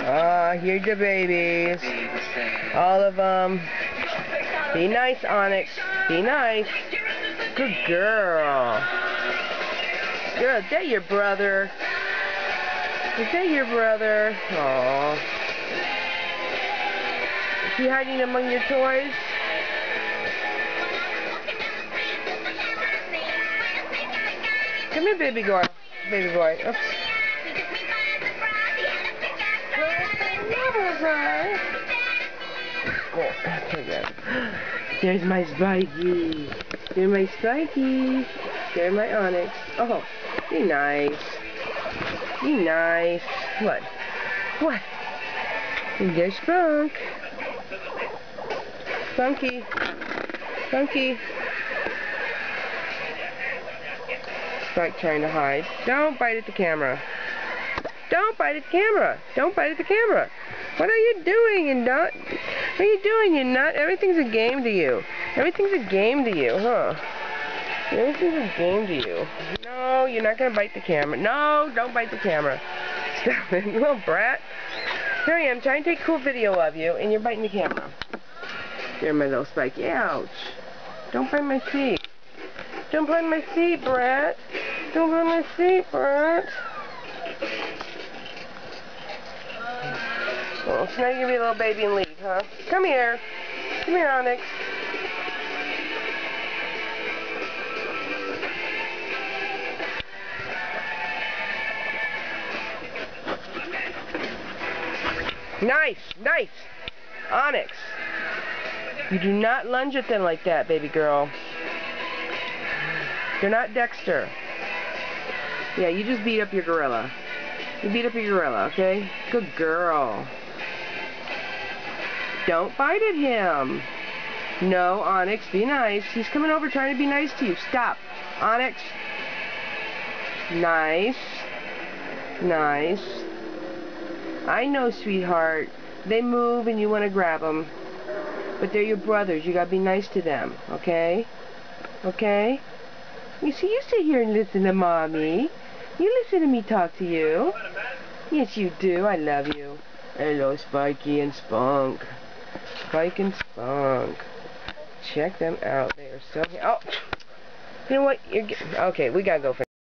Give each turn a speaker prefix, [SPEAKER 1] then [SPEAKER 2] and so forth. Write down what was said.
[SPEAKER 1] Here's the babies. All of them. Be nice, Onyx. Be nice. Good girl. Girl, is that your brother? Is that your brother? Aww. Is he hiding among your toys? Come here, baby girl. Baby boy. Oops. There's my Spiky. There's my Spiky. There's my Onyx. Oh, be nice. Be nice. What? What? There's Spunk. Spunky. Spunky. Spike trying to hide. Don't bite at the camera. Don't bite at the camera. Don't bite at the camera. What are you doing, you nut? What are you doing, you nut? Everything's a game to you. Everything's a game to you, huh? Everything's a game to you. No, you're not gonna bite the camera. No, don't bite the camera. Stop it, you little brat. Here I am trying to take a cool video of you, and you're biting the camera. There, my little Spiky. Ouch. Don't bite my feet. Don't bite my feet, brat. Don't bite my feet, brat. Oh, so now you're going to be a little baby and leave, huh? Come here. Come here, Onyx. Nice, nice. Onyx. You do not lunge at them like that, baby girl. They're not Dexter. Yeah, you just beat up your gorilla. You beat up your gorilla, okay? Good girl. Don't bite at him. No, Onyx, be nice. He's coming over trying to be nice to you. Stop. Onyx. Nice. Nice. I know, sweetheart. They move and you want to grab them. But they're your brothers. You got to be nice to them, okay? Okay? You see, you sit here and listen to Mommy. You listen to me talk to you. Yes, you do. I love you. Hello, Spiky and Spunk. Spike and Spunk. Check them out. They are so... Oh! You know what? You're... Okay, we gotta go for